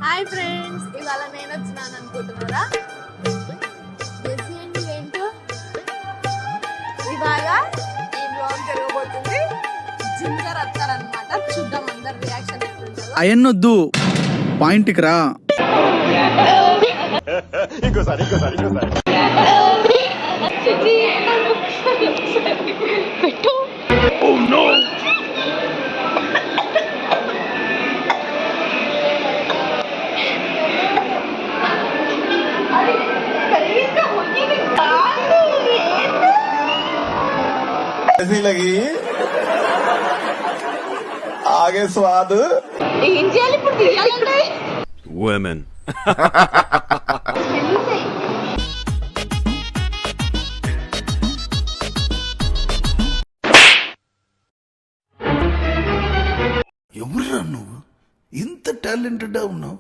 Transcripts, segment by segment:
Hi friends, ఇవాళ నేను వచ్చినాను అనుకుంటున్నారా? ఏంటో ఇవాళ ఈ బ్లాగ్ జరగబోతుంది. జింజర్ వస్తారనమాట. చూద్దాం అందరు రియాక్షన్ ఎట్లుంటుందో. అయన్నొద్దు, పాయింట్కి రా. ఇంకోసారి పెట్టు. लगी आगे स्वाद ఏం చేయాలి ఇప్పుడు? తీయాలంటే women ఎవరురా నువ్వు? ఇంత టాలెంటెడ్ ఉన్నావు?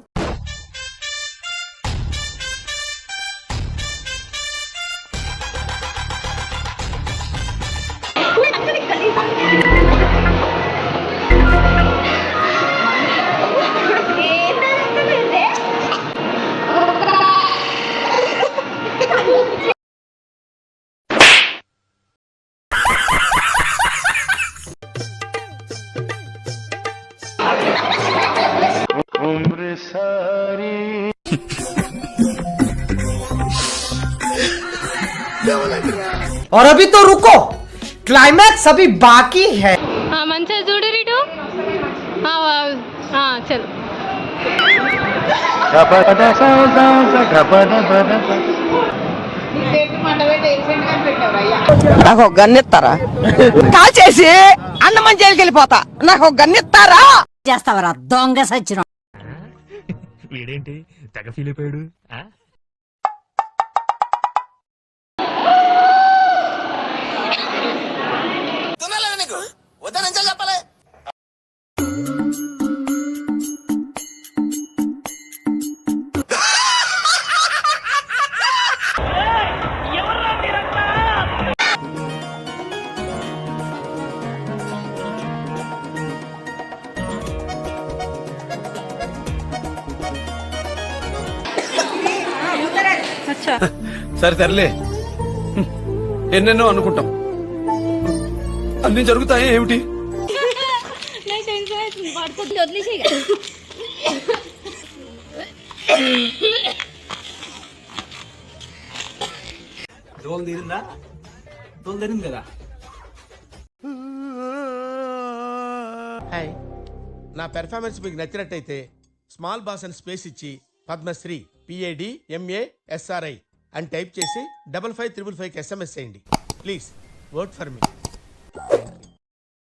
और अभी तो रुको, क्लाइमैक्स अभी बाकी है. మంచిగా చూడు రీటు. చలో నాకు ఒక గన్నిస్తారా? కాల్ చేసి అన్నమని జైలుకి వెళ్ళిపోతా. నాకు ఒక గన్నిస్తారా? చేస్తావరా దొంగ సచ్చిన. వీడేంటి తెగ ఫీల్ అయిపోయాడు? సరే తెరలే, ఎన్నెన్నో అనుకుంటాం, అన్ని జరుగుతాయి ఏమిటి? దోలు తీరిందా? దోలు తీరింది కదా. హాయ్, నా పెర్ఫార్మెన్స్ మీకు నచ్చినట్టయితే స్మాల్ బాస్ అని స్పేస్ ఇచ్చి పద్మశ్రీ PADMASRI అని టైప్ చేసి 5555 SMS చేయండి. Please vote for me.